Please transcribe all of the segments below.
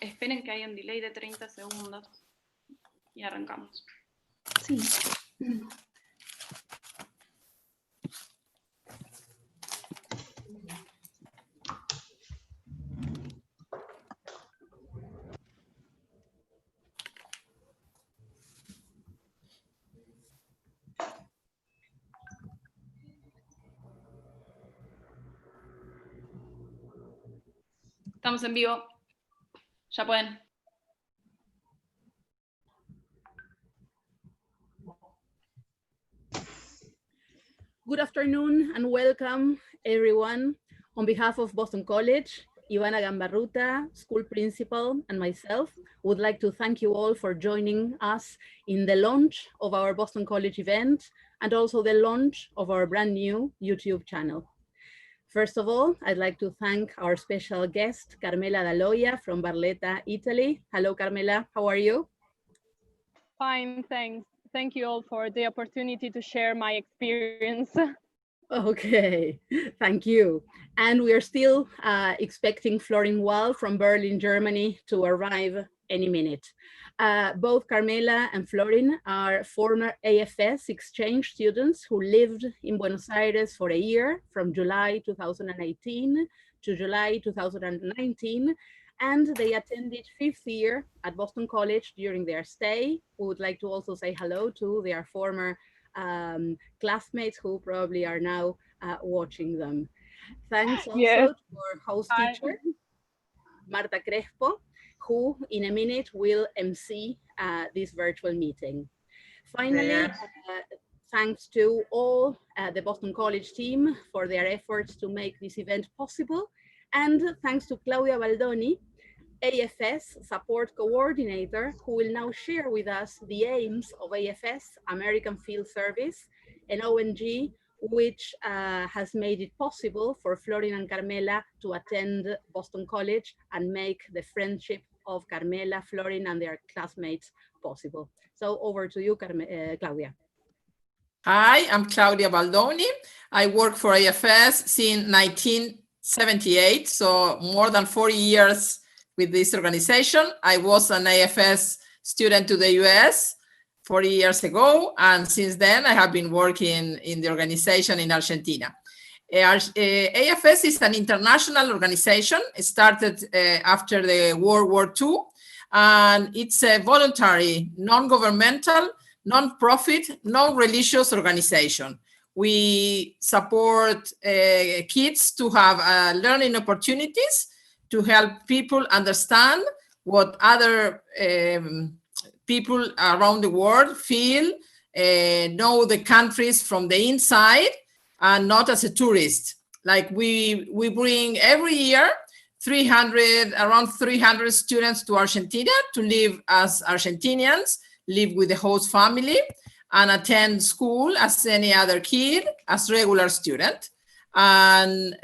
esperen que hay un delay de 30 segundos y arrancamos. Sí. Estamos en vivo. Ya pueden. Good afternoon and welcome everyone. On behalf of Boston College, Ivana Gambarruta, school principal, and myself would like to thank you all for joining us in the launch of our Boston College event and also the launch of our brand new YouTube channel. First of all, I'd like to thank our special guest, Carmela Daloia from Barletta, Italy. Hello, Carmela, how are you? Fine, thanks. Thank you all for the opportunity to share my experience. Okay, thank you. And we are still expecting Florin Wall from Berlin, Germany to arrive any minute. Both Carmela and Florin are former AFS exchange students who lived in Buenos Aires for a year from July 2018 to July 2019, and they attended 5th year at Boston College during their stay. We would like to also say hello to their former classmates who probably are now watching them. Thanks also to our host teacher, Marta Crespo, who in a minute will MC this virtual meeting. Finally, thanks to all the Boston College team for their efforts to make this event possible. And thanks to Claudia Baldoni, AFS support coordinator, who will now share with us the aims of AFS, American Field Service, an ONG which has made it possible for Florin and Carmela to attend Boston College and make the friendship of Carmela, Florin, and their classmates possible. So over to you, Claudia. Hi, I'm Claudia Baldoni. I work for AFS since 1978, so more than 40 years with this organization. I was an AFS student to the US 40 years ago, and since then I have been working in the organization in Argentina. AFS is an international organization. It started after the World War II, and it's a voluntary, non-governmental, non-profit, non-religious organization. We support kids to have learning opportunities, to help people understand what other people around the world feel, know the countries from the inside and not as a tourist. Like we bring every year around 300 students to Argentina to live as Argentinians, live with the host family, and attend school as any other kid, as regular student. And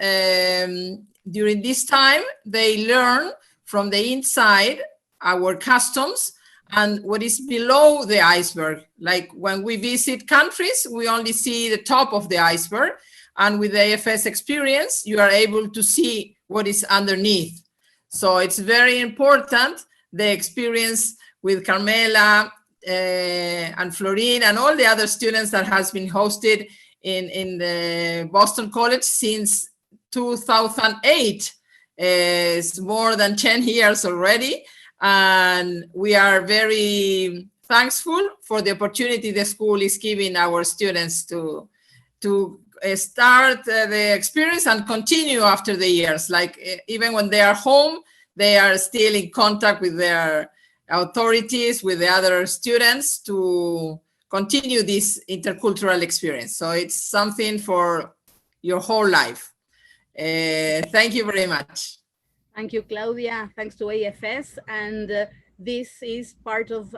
during this time, they learn from the inside our customs and what is below the iceberg. Like when we visit countries, we only see the top of the iceberg. And with the AFS experience, you are able to see what is underneath. So it's very important, the experience with Carmela and Florin and all the other students that has been hosted in the Boston College since 2008. It's more than 10 years already. And we are very thankful for the opportunity the school is giving our students to start the experience and continue after the years. Like even when they are home, they are still in contact with their authorities, with the other students to continue this intercultural experience. So it's something for your whole life. Thank you very much. Thank you, Claudia. Thanks to AFS. And this is part of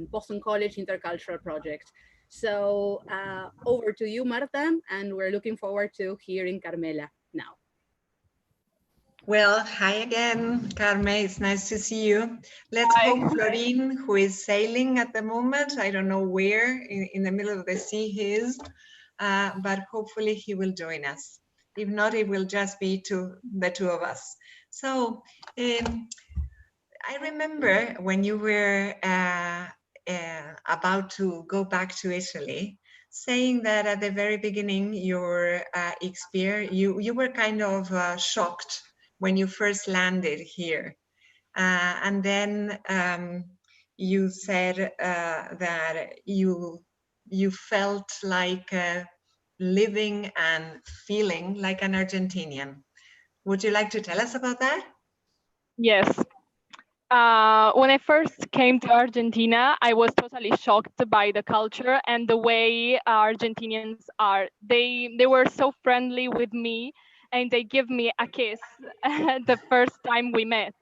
Boston College Intercultural Project. So over to you, Marta, and we're looking forward to hearing Carmela now. Well, hi again, Carme. It's nice to see you. Let's hope Florin, who is sailing at the moment, I don't know where, in the middle of the sea he is, but hopefully he will join us. If not, it will just be the two of us. So I remember when you were about to go back to Italy, saying that at the very beginning, your experience, you were kind of shocked when you first landed here. And then you said that you felt like living and feeling like an Argentinian. Would you like to tell us about that? Yes. When I first came to Argentina, I was totally shocked by the culture and the way Argentinians are. They were so friendly with me, and they give me a kiss the first time we met.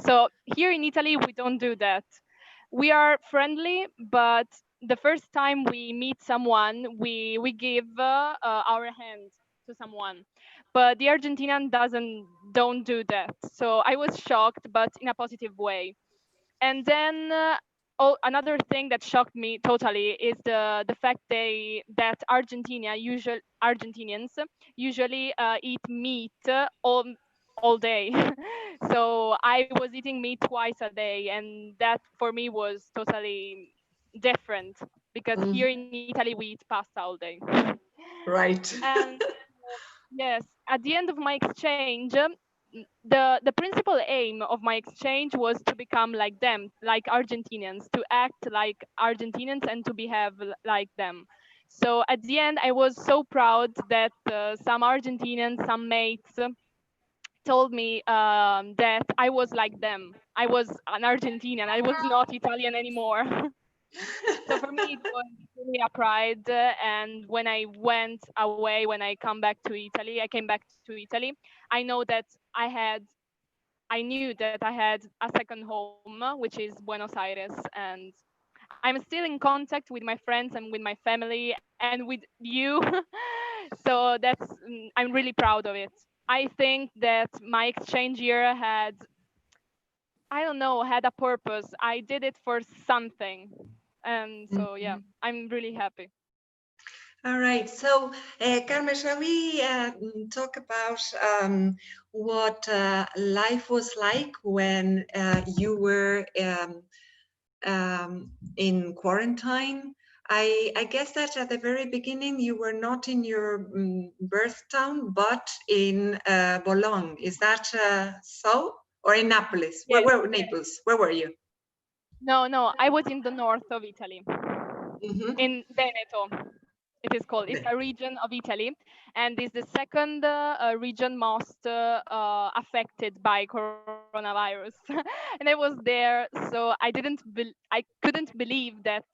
So here in Italy, we don't do that. We are friendly, but the first time we meet someone, we give our hand to someone. But the Argentinian don't do that. So I was shocked, but in a positive way. And then another thing that shocked me totally is the fact that Argentinians usually eat meat all day. So I was eating meat twice a day, and that for me was totally different because here in Italy we eat pasta all day. Right. And yes, at the end of my exchange, the principal aim of my exchange was to become like them, like Argentinians, to act like Argentinians and to behave like them. So at the end, I was so proud that some Argentinians, some mates, told me that I was like them. I was an Argentinian. I was not Italian anymore. So for me, it was really a pride. And when I went away, when I come back to Italy, I came back to Italy. I know that I knew that I had a second home, which is Buenos Aires, and I'm still in contact with my friends and with my family and with you. So I'm really proud of it. I think that my exchange year had, I don't know, had a purpose. I did it for something. And so, yeah, I'm really happy. All right. So, Carmen, shall we talk about what life was like when you were in quarantine? I guess that at the very beginning you were not in your birth town, but in Bologna. Is that so? Or in Naples? Yes, Where yes. Naples? Where were you? No, I was in the north of Italy, Mm-hmm. in Veneto. It is called. It's a region of Italy, and is the second region most affected by coronavirus. And I was there, so I couldn't believe that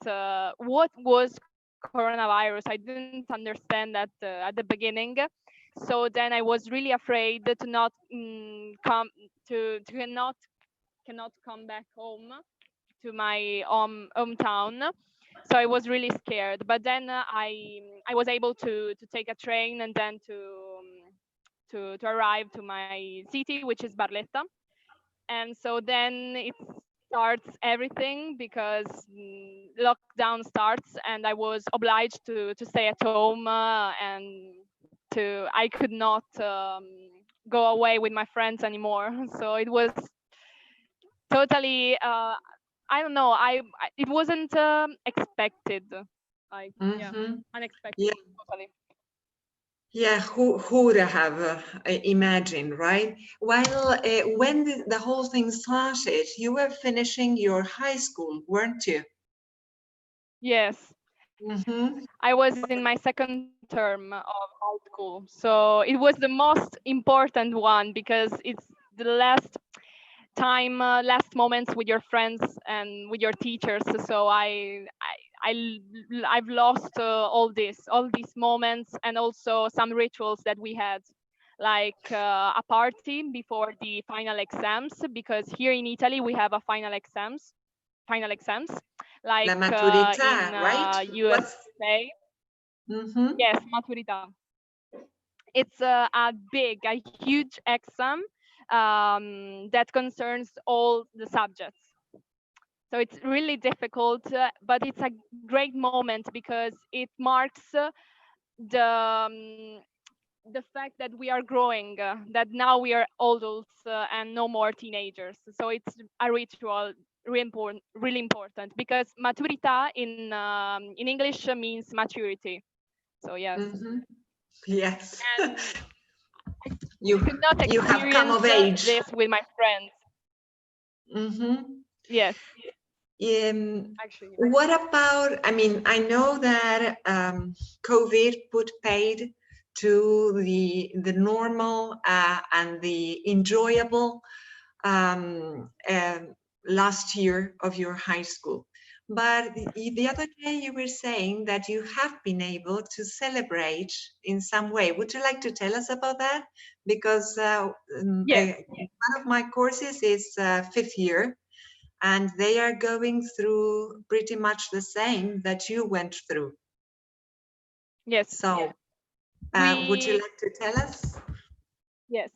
what was coronavirus. I didn't understand that at the beginning. So then I was really afraid to not come to cannot come back home to my hometown. So I was really scared. But then I was able to take a train and then to arrive to my city, which is Barletta. And so then it starts everything because lockdown starts, and I was obliged to stay at home and to I could not go away with my friends anymore. So it was totally I don't know. It wasn't expected. Like yeah, Mm-hmm. unexpected. Yeah. Totally. Yeah, who would have imagined, right? While when the whole thing started, you were finishing your high school, weren't you? Yes, Mm-hmm. I was in my second term of high school, so it was the most important one because it's the last time, last moments with your friends and with your teachers. So I've lost all these moments, and also some rituals that we had, like a party before the final exams, because here in Italy we have a final exams, La like in maturità, right? What's USA. mm-hmm. Yes, maturità. It's a huge exam that concerns all the subjects. So it's really difficult, but it's a great moment because it marks the the fact that we are growing, that now we are adults and no more teenagers. So it's a ritual really important because maturita in English means maturity. So yes. Yes. And you I could not you have come of experience age. this with my friends. Yes. Actually, what about, I mean, I know that COVID put paid to the normal and the enjoyable last year of your high school. But the other day you were saying that you have been able to celebrate in some way. Would you like to tell us about that? Because Yes. one of my courses is fifth year, and they are going through pretty much the same that you went through. Yes. So would you like to tell us? Yes.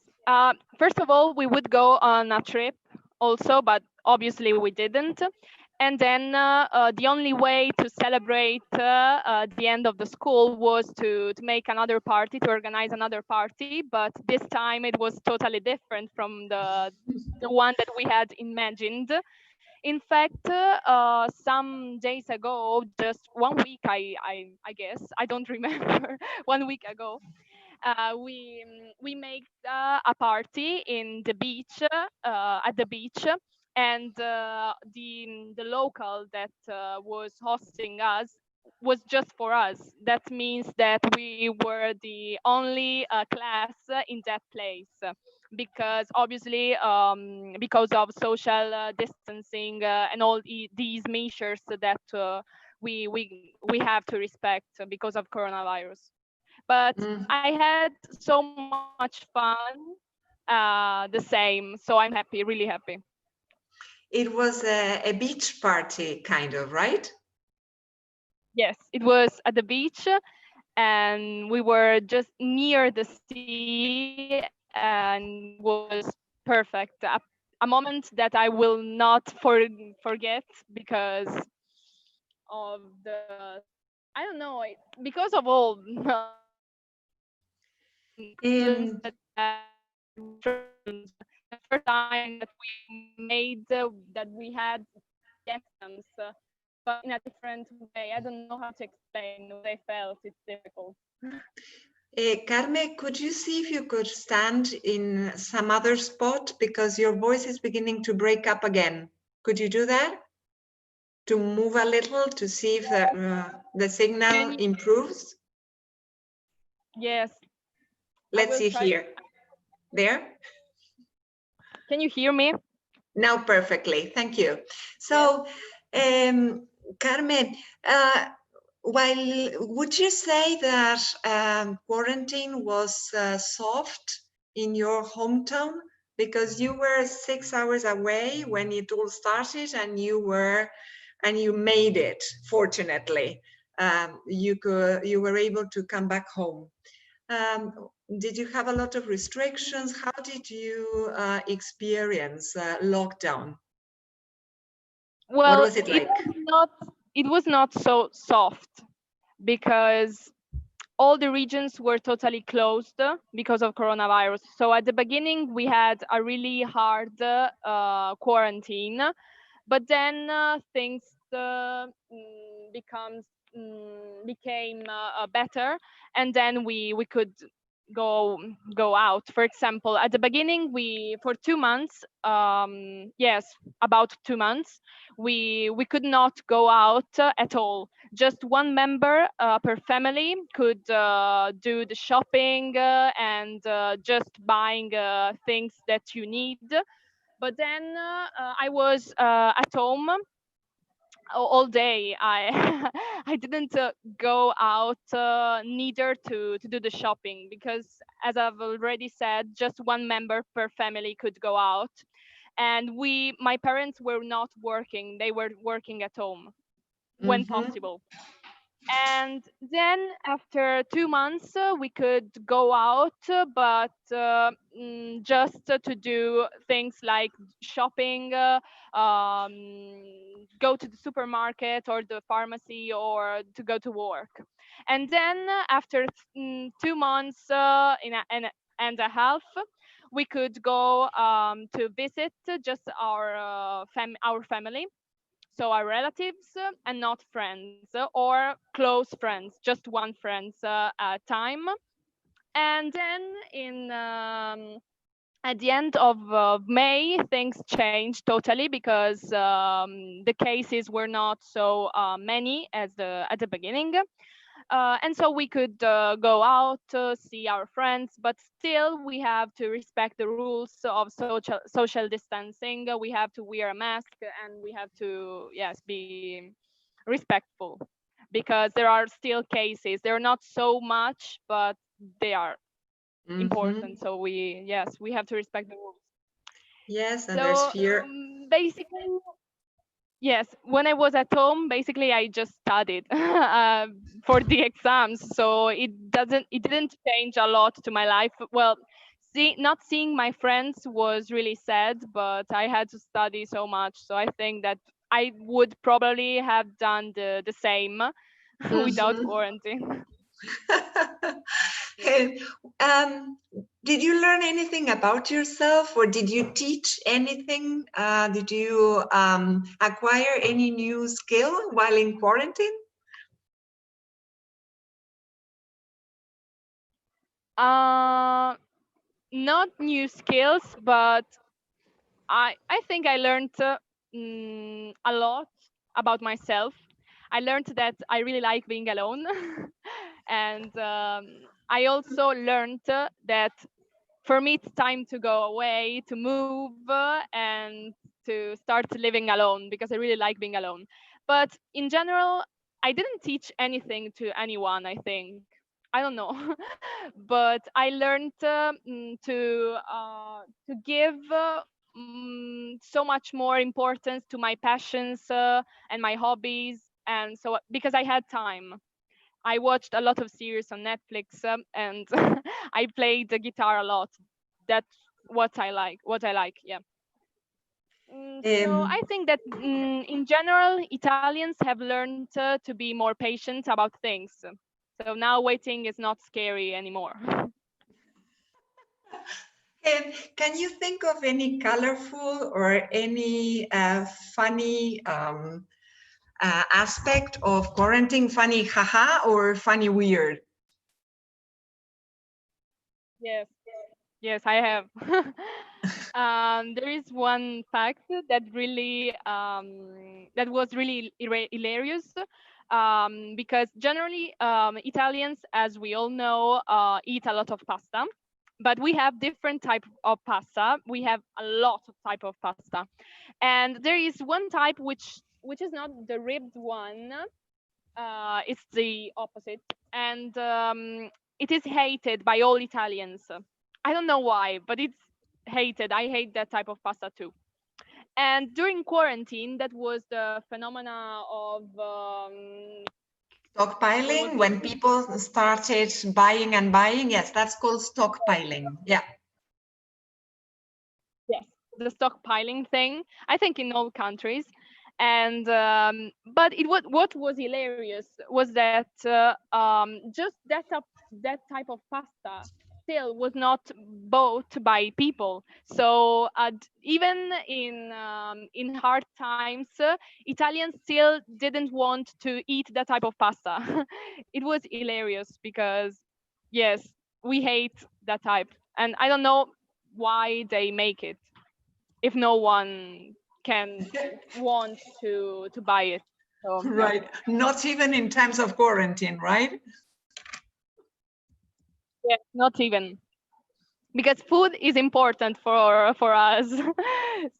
First of all, we would go on a trip also, but obviously we didn't. And then the only way to celebrate the end of the school was to make another party, to organize another party. But this time it was totally different from the one that we had imagined. In fact, some days ago, just 1 week, I guess, I don't remember, 1 week ago, we made a party in the beach at the beach, and the local that was hosting us was just for us. That means that we were the only class in that place, because obviously because of social distancing and all these measures that we have to respect because of coronavirus. But I had so much fun the same, so I'm happy, really happy. It was a beach party, kind of, right? Yes, it was at the beach, and we were just near the sea, and was perfect. A moment that I will not forget because of the, I don't know, because of all the first time that we made that we had the exams, but in a different way. I don't know how to explain what I felt. It's difficult. Carme, could you see if you could stand in some other spot, because your voice is beginning to break up again? Could you do that? To move a little to see if the signal improves? Yes. Let's see here. There? Can you hear me? Now perfectly, thank you. So, Carmen, while would you say that quarantine was soft in your hometown, because you were 6 hours away when it all started, and you made it? Fortunately, you were able to come back home. Did you have a lot of restrictions? How did you experience lockdown? Well, what was it like? It was not so soft because all the regions were totally closed because of coronavirus. So at the beginning, we had a really hard quarantine, but then things became better, and then we could go out. For example, at the beginning, we for 2 months, yes, about 2 months, we could not go out at all. Just one member per family could do the shopping and just buying things that you need. But then I was at home all day. I I didn't go out neither to do the shopping, because as I've already said, just one member per family could go out, and my parents were not working. They were working at home when possible. And then after 2 months, we could go out, but just to do things like shopping, go to the supermarket or the pharmacy, or to go to work. And then after 2 months and a half, we could go to visit just our family, so our relatives, and not friends, or close friends, just one friends at a time. And then in at the end of May, things changed totally, because the cases were not so many as at the beginning. And so we could go out to see our friends, but still we have to respect the rules of social distancing. We have to wear a mask, and we have to, yes, be respectful, because there are still cases. They're not so much, but they are important. So yes, we have to respect the rules. Yes, and there's So fear. basically, yes, when I was at home, basically I just studied for the exams, so it didn't change a lot to my life. Well, not seeing my friends was really sad, but I had to study so much, so I think that I would probably have done the same without quarantine. And, did you learn anything about yourself, or did you teach anything? Did you acquire any new skill while in quarantine? Not new skills, but I think I learned a lot about myself. I learned that I really like being alone, and I also learned that for me it's time to go away, to move, and to start living alone, because I really like being alone. But in general, I didn't teach anything to anyone, I think. I don't know. But I learned to give so much more importance to my passions and my hobbies, and so because I had time. I watched a lot of series on Netflix, and I played the guitar a lot. That's what I like. Yeah. So I think that in general, Italians have learned to be more patient about things. So now waiting is not scary anymore. And can you think of any colorful or any funny aspect of quarantine? Funny haha or funny weird? Yes, I have. There is one fact that really that was really hilarious, because generally Italians, as we all know, eat a lot of pasta, but we have different type of pasta. We have a lot of type of pasta, and there is one type which is not the ribbed one. It's the opposite, and it is hated by all Italians. I don't know why, but it's hated. I hate that type of pasta too. And during quarantine, that was the phenomena of Stockpiling, when people started buying and buying. Yes, that's called stockpiling. Yeah. yes, the stockpiling thing. I think in all countries. And but what was hilarious was that just that type of pasta still was not bought by people. So even in hard times, Italians still didn't want to eat that type of pasta. It was hilarious because yes, we hate that type, and I don't know why they make it if no one can want to buy it. So, Right. yeah. Not even in times of quarantine, right? Yeah, not even, because food is important for us.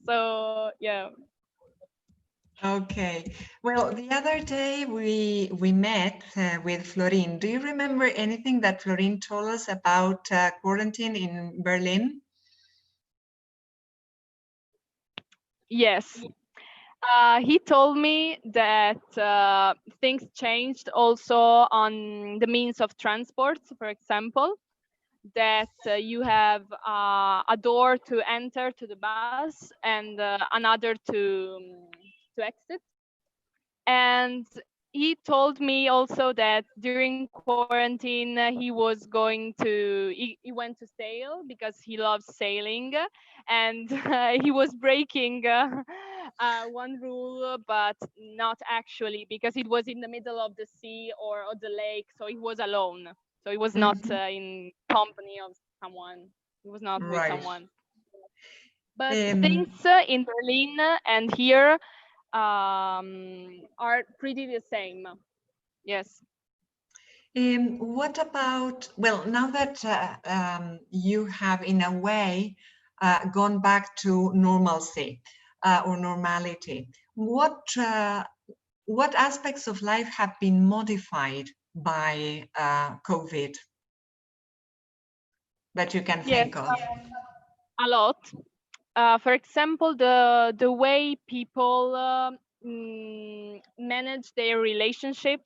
So yeah. Okay. Well, the other day we met with Florin. Do you remember anything that Florin told us about quarantine in Berlin? Yes. He told me that things changed also on the means of transport. For example, that you have a door to enter to the bus and another to exit. And he told me also that during quarantine he was going to he went to sail because he loves sailing, and he was breaking one rule, but not actually, because it was in the middle of the sea or the lake, so he was alone. So he was not in company of someone. He was not with Right. someone. But things in Berlin and here are pretty the same. Yes. What about, well, now that you have in a way gone back to normalcy or normality, what aspects of life have been modified by COVID that you can think of? A lot. For example, the way people manage their relationships.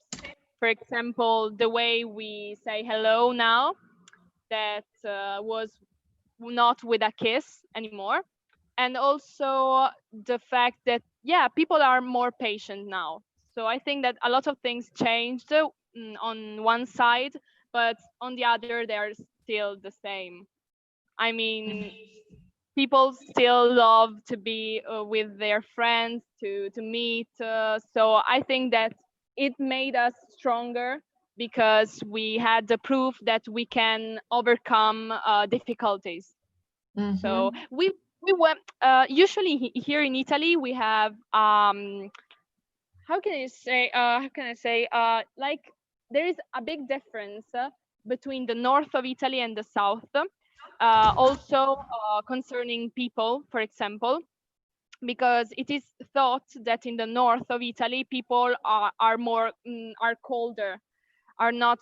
For example, the way we say hello now, that was not with a kiss anymore. And also the fact that, yeah, people are more patient now. So I think that a lot of things changed on one side, but on the other, they're still the same. I mean, people still love to be with their friends, to meet. So I think that it made us stronger because we had the proof that we can overcome difficulties. So we went. Usually here in Italy we have how can I say like there is a big difference between the north of Italy and the south. Also concerning people, for example, because it is thought that in the north of Italy people are more are colder, are not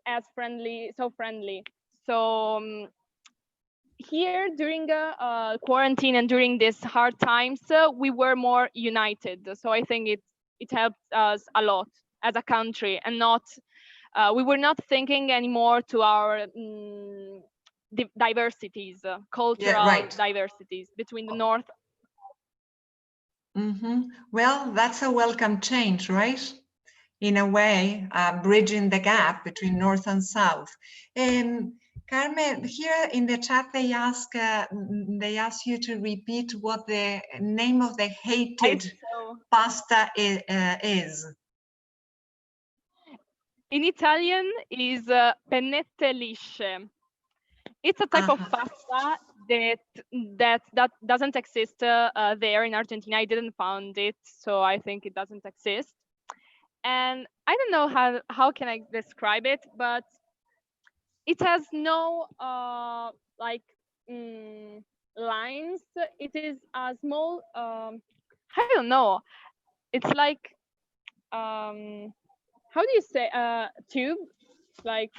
as friendly, so friendly. So here during quarantine and during these hard times, we were more united. So I think it helped us a lot as a country, and not we were not thinking anymore to our diversities, cultural diversities between the north. Well, that's a welcome change, right? In a way, bridging the gap between North and South. Carmen, here in the chat, they ask you to repeat what the name of the hated pasta is. In Italian is pennette lisce. It's a type of pasta that doesn't exist there in Argentina. I didn't find it, so I think it doesn't exist. And I don't know how can I describe it, but it has no like lines. It is a small I don't know. It's like how do you say tube? Like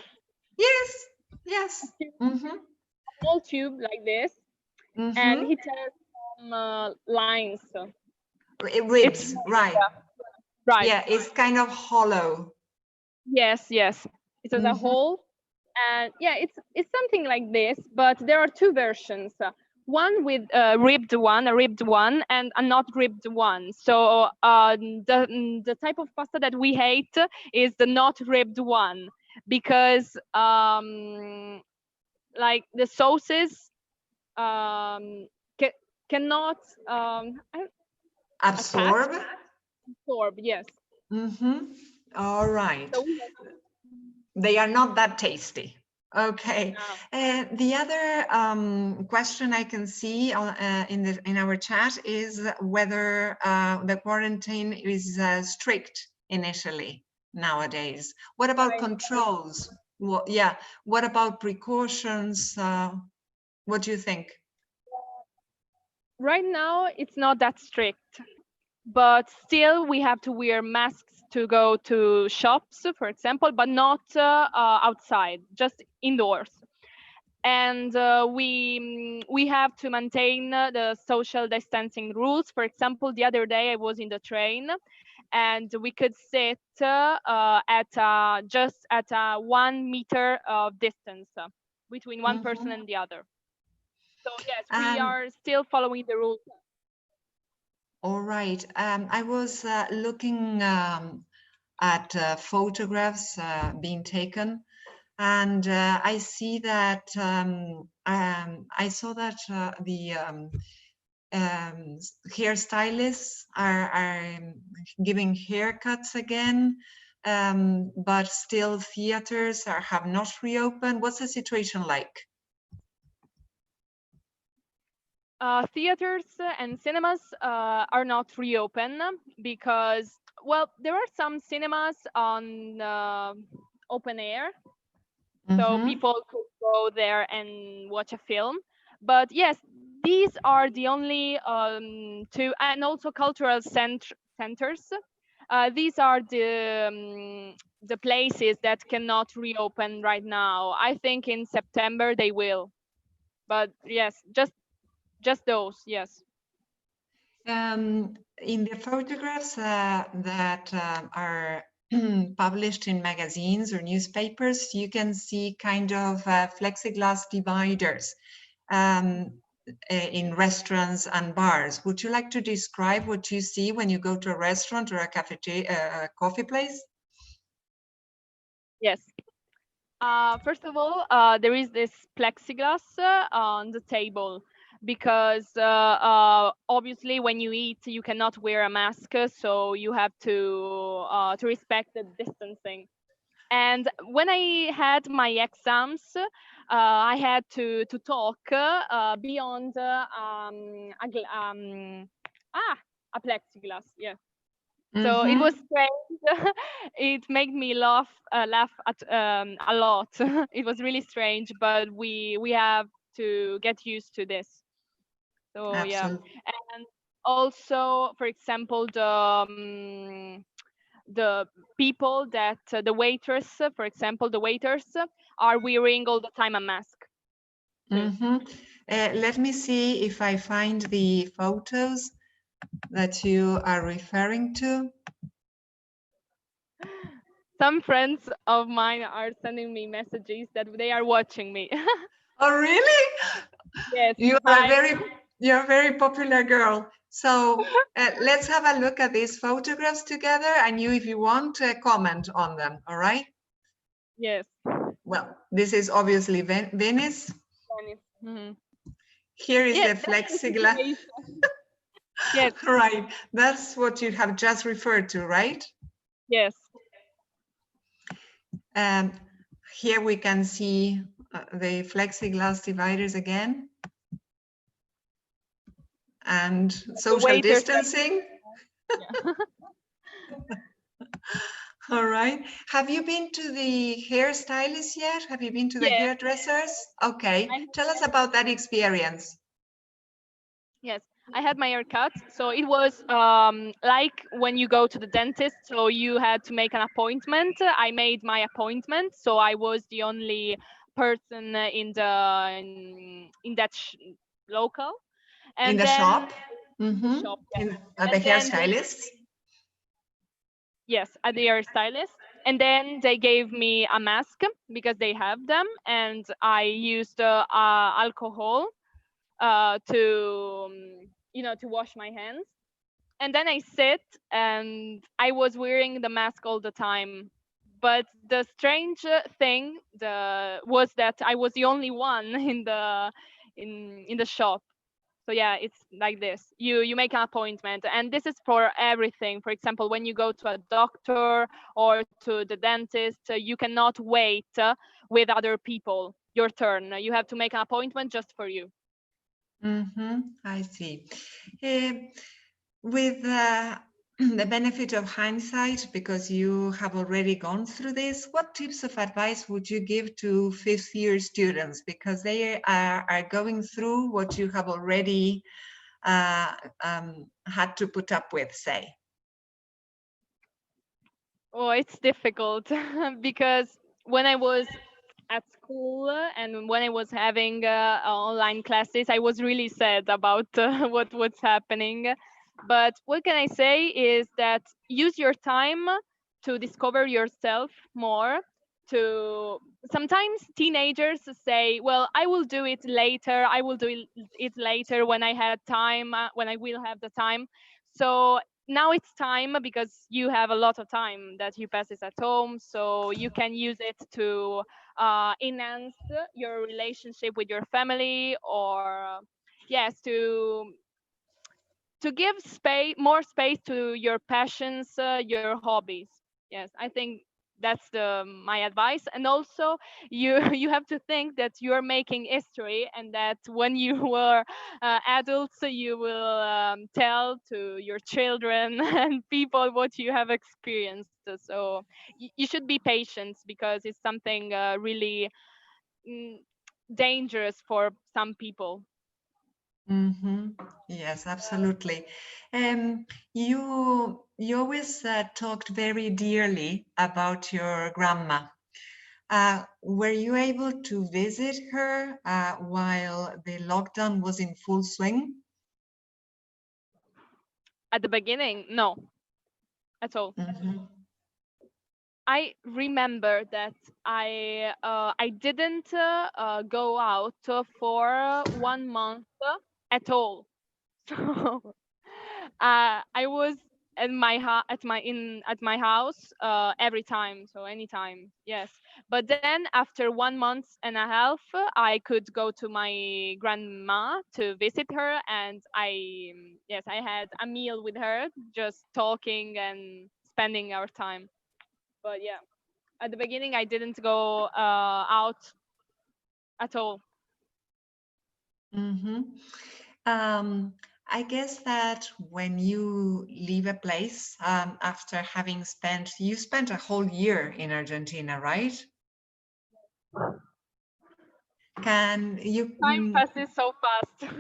yes. A small tube like this, and it has some lines. Ribs, right? Right. Yeah, it's kind of hollow. Yes. It has a hole, and yeah, it's something like this. But there are two versions. One with a ribbed one, and a not ribbed one. So the type of pasta that we hate is the not ribbed one, because like the sauces cannot absorb. Yes. All right. So they are not that tasty. Okay. No. The other question I can see in our chat is whether the quarantine is strict initially nowadays. What about controls? Well, yeah. What about precautions? What do you think? Right now, it's not that strict, but still we have to wear masks to go to shops, for example, but not outside, just indoors. and we have to maintain the social distancing rules. For example, the other day I was in the train, and we could sit at just at a 1 meter of distance between one person and the other. So yes, we are still following the rules. All right. I was looking at photographs being taken, and I see that I saw that the hairstylists are giving haircuts again, but still theaters have not reopened. What's the situation like? Theaters and cinemas are not reopen because, well, there are some cinemas on open air, so people could go there and watch a film. But yes, these are the only two, and also cultural centers. These are the places that cannot reopen right now. I think in September they will, but yes, just those, yes. In the photographs that are published in magazines or newspapers, you can see kind of plexiglass dividers in restaurants and bars. Would you like to describe what you see when you go to a restaurant or a cafeteria, a coffee place? Yes. First of all, there is this plexiglass on the table because obviously when you eat you cannot wear a mask, so you have to respect the distancing. And when I had my exams, I had to talk beyond a plexiglass. Yeah. So it was strange. It made me laugh at a lot. It was really strange, but we have to get used to this. So yeah, and also, for example, the people that the waiters, for example, the waiters are wearing all the time a mask. Let me see if I find the photos that you are referring to. Some friends of mine are sending me messages that they are watching me. Oh, really? Yes. You're a very popular girl. So let's have a look at these photographs together, and you, if you want, comment on them. All right? Yes. Well, this is obviously Venice. Venice. Here is the plexiglass. Yes. Right. That's what you have just referred to, right? Yes. Here we can see the plexiglass dividers again. And social distancing. Yeah. All right. Have you been to the hairstylist yet? Have you been to the hairdressers? Okay. Tell us about that experience. Yes, I had my hair cut. So it was like when you go to the dentist, so you had to make an appointment. I made my appointment, so I was the only person in that local. And in the then, shop? The shop, yeah. At the hairstylist? Yes, at the hairstylist. And then they gave me a mask because they have them, and I used alcohol to wash my hands. And then I sit, and I was wearing the mask all the time. But the strange thing was that I was the only one in the shop. So yeah, it's like this. You make an appointment, and this is for everything. For example, when you go to a doctor or to the dentist, you cannot wait with other people your turn. You have to make an appointment just for you. I see. With the benefit of hindsight, because you have already gone through this, what tips of advice would you give to fifth-year students? Because they are going through what you have already had to put up with, say. Oh, it's difficult because when I was at school, and when I was having online classes, I was really sad about what was happening. But what can I say is that use your time to discover yourself more. To sometimes teenagers say, well, I will do it later, I will do it later when I had time, when I will have the time. So now it's time, because you have a lot of time that you pass it at home, so you can use it to enhance your relationship with your family, or yes, to give space, more space to your passions, your hobbies. Yes, I think that's the my advice. And also, you you have to think that you're making history, and that when you were adults, you will tell to your children and people what you have experienced. So you should be patient, because it's something really mm, dangerous for some people. Yes, absolutely. You always talked very dearly about your grandma. Were you able to visit her while the lockdown was in full swing? At the beginning, no, at all. Mhm. I remember that I didn't go out for 1 month at all. So I was at my house every time, so anytime, yes. But then after 1 month and a half, I could go to my grandma to visit her, and yes, I had a meal with her, just talking and spending our time. But yeah, at the beginning I didn't go out at all. Mhm. I guess that when you leave a place after having you spent a whole year in Argentina, right? Can you? Time passes so fast.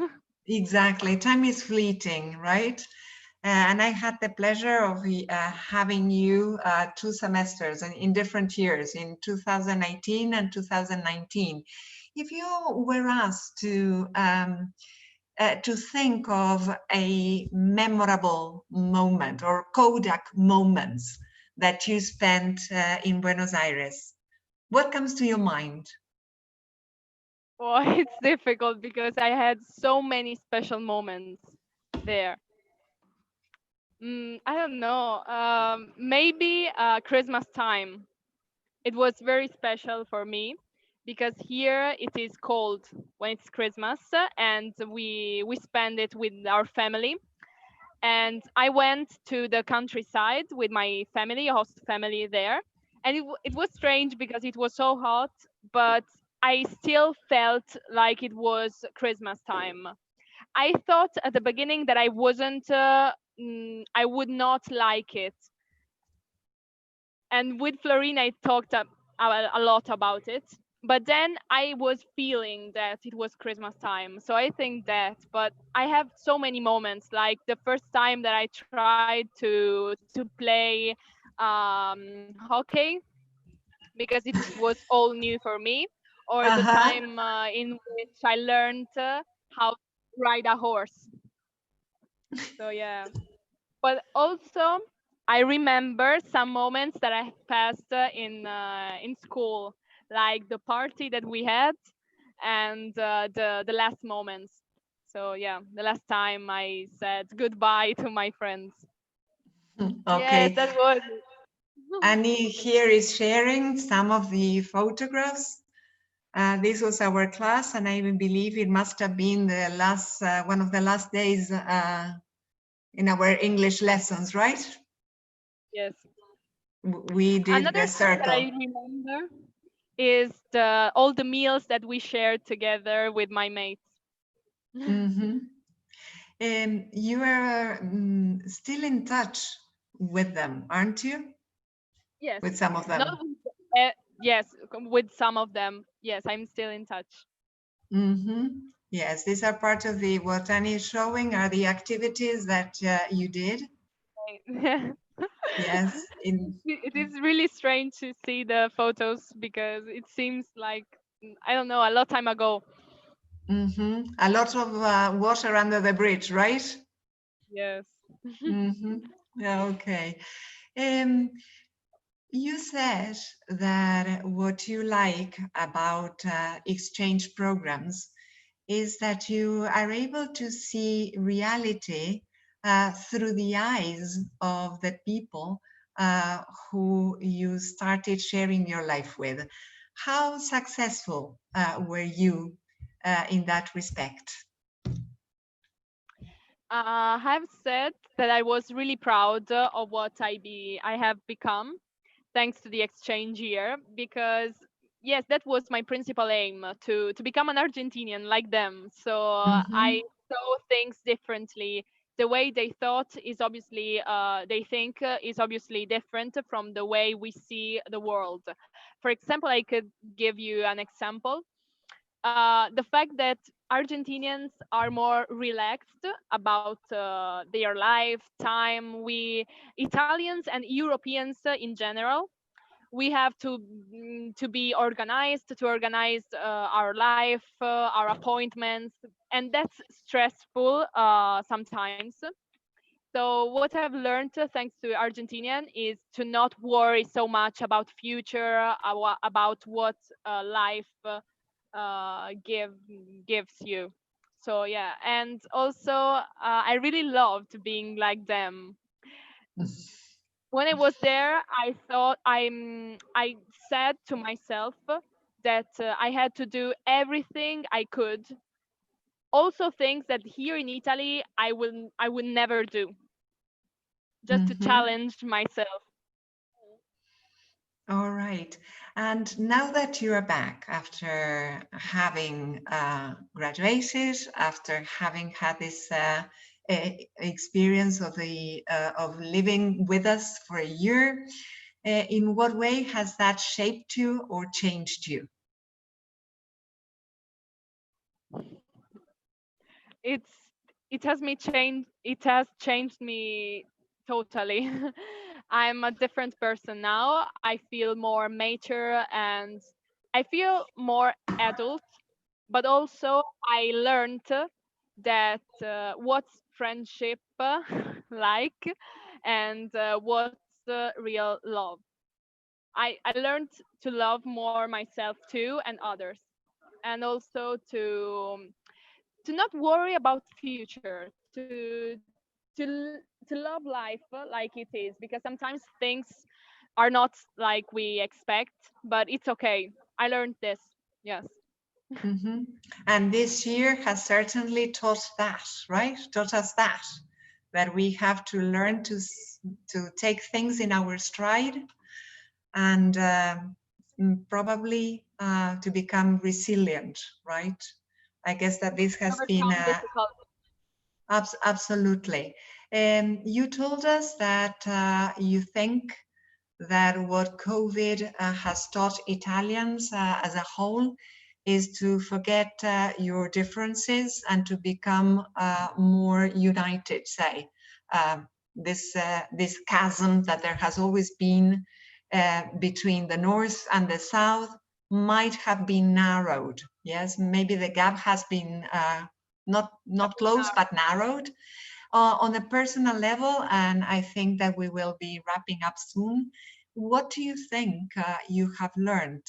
Exactly. Time is fleeting, right? And I had the pleasure of having you 2 semesters in different years, in 2018 and 2019. If you were asked to think of a memorable moment or Kodak moments that you spent in Buenos Aires, what comes to your mind? Well, it's difficult because I had so many special moments there. I don't know. Maybe Christmas time. It was very special for me, because here it is cold when it's Christmas, and we spend it with our family. And I went to the countryside with my family, a host family there, and it was strange because it was so hot, but I still felt like it was Christmas time. I thought at the beginning that I would not like it, and with Florine I talked a lot about it. But then I was feeling that it was Christmas time, so I think that. But I have so many moments, like the first time that I tried to play hockey, because it was all new for me, or the Uh-huh. time in which I learned how to ride a horse. So yeah. But also, I remember some moments that I passed in school, like the party that we had, and the last moments. So yeah, the last time I said goodbye to my friends. Yes, Okay. that was. Annie here is sharing some of the photographs. This was our class, and I even believe it must have been the last one of the last days in our English lessons, right? Yes. We did Another the thing that I circle. remember is all the meals that we shared together with my mates. Mhm. You are still in touch with them, aren't you? Yes. With some of Not them. with, yes, with some of them. Yes, I'm still in touch. Yes, these are part of what Annie is showing are the activities that you did. Yes, It is really strange to see the photos because it seems like, I don't know, a lot time ago. a lot of water under the bridge, right? Yes. Yeah, okay. You said that what you like about exchange programs is that you are able to see reality through the eyes of the people who you started sharing your life with. How successful were you in that respect? I have said that I was really proud of what I have become thanks to the exchange year, because yes, that was my principal aim, to become an Argentinian like them. So I saw things differently. The way they thought is obviously they think is obviously different from the way we see the world. For example, I could give you an example. The fact that Argentinians are more relaxed about their life, time. We Italians and Europeans in general, we have to be organized, to organize our life, our appointments, and that's stressful sometimes. So what I've learned thanks to Argentinian is to not worry so much about future, about what life gives you. So yeah, and also I really loved being like them. When I was there, I thought I said to myself that I had to do everything I could. Also things that here in Italy I will never do, just to challenge myself. All right. And now that you are back after having graduated, after having had this experience of the of living with us for a year, in what way has that shaped you or changed you? it's it has me changed it has changed me totally. I'm a different person now. I feel more mature and I feel more adult, but also I learned that what's friendship like, and what's real love. I learned to love more myself too and others, and also to not worry about future, to love life like it is, because sometimes things are not like we expect, but it's okay. I learned this. Yes. And this year has certainly taught that, right? Taught us that we have to learn to take things in our stride and probably to become resilient, right? I guess that this has been Overcome difficult. absolutely. You told us that you think that what COVID has taught Italians as a whole is to forget your differences and to become more united, say. This chasm that there has always been between the North and the South might have been narrowed. Yes, maybe the gap has been not closed, but narrowed on a personal level, and I think that we will be wrapping up soon. What do you think you have learned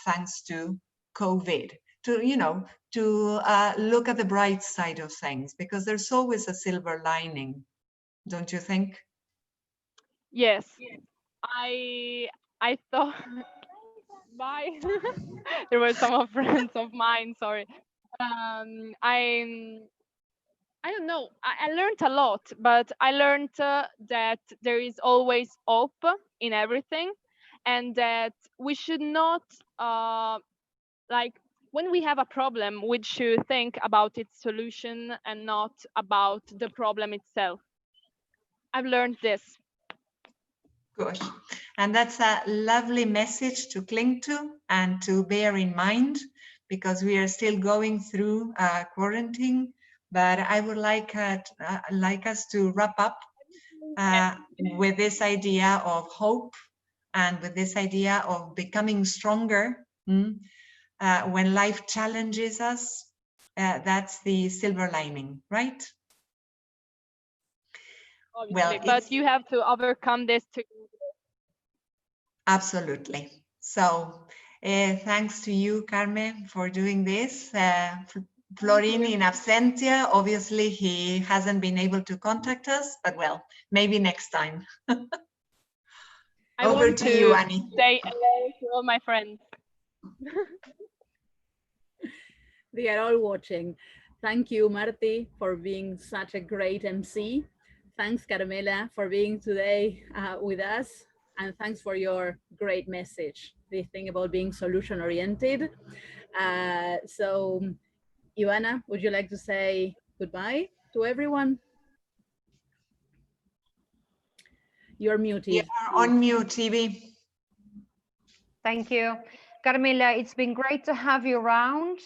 thanks to COVID? To look at the bright side of things, because there's always a silver lining, don't you think? Yes. I thought bye. There were some of friends of mine, sorry. I don't know. I learned a lot, but I learned that there is always hope in everything, and that we should not like, when we have a problem, we should think about its solution and not about the problem itself. I've learned this. Good. And that's a lovely message to cling to and to bear in mind, because we are still going through quarantine. But I would like us to wrap up with this idea of hope and with this idea of becoming stronger when life challenges us. That's the silver lining, right? Obviously, but you have to overcome this too. Absolutely. So thanks to you, Carmen, for doing this. Florin in absentia, obviously he hasn't been able to contact us, but well, maybe next time. Over to you, Annie. Say hello to all my friends. They are all watching. Thank you, Marti, for being such a great MC. Thanks, Carmela, for being today with us. And thanks for your great message, the thing about being solution-oriented. So, Ivana, would you like to say goodbye to everyone? You're muted. You're on mute, TV. Thank you. Carmela, it's been great to have you around.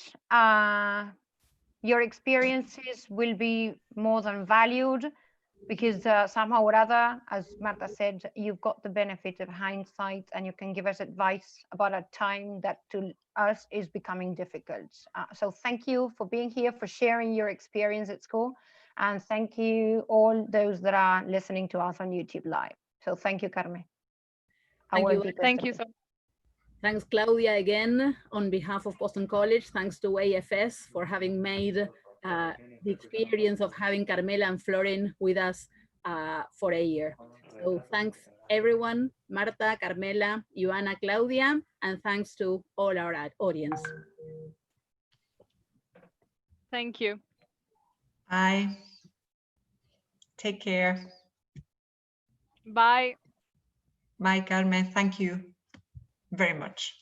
Your experiences will be more than valued because somehow or other, as Marta said, you've got the benefit of hindsight and you can give us advice about a time that to us is becoming difficult. So thank you for being here, for sharing your experience at school. And thank you all those that are listening to us on YouTube Live. So thank you, Carmen. Thank you so much. Thanks, Claudia, again, on behalf of Boston College. Thanks to AFS for having made the experience of having Carmela and Florin with us for a year. So thanks, everyone, Marta, Carmela, Ioana, Claudia, and thanks to all our audience. Thank you. Bye. Take care. Bye. Bye, Carmen. Thank you very much.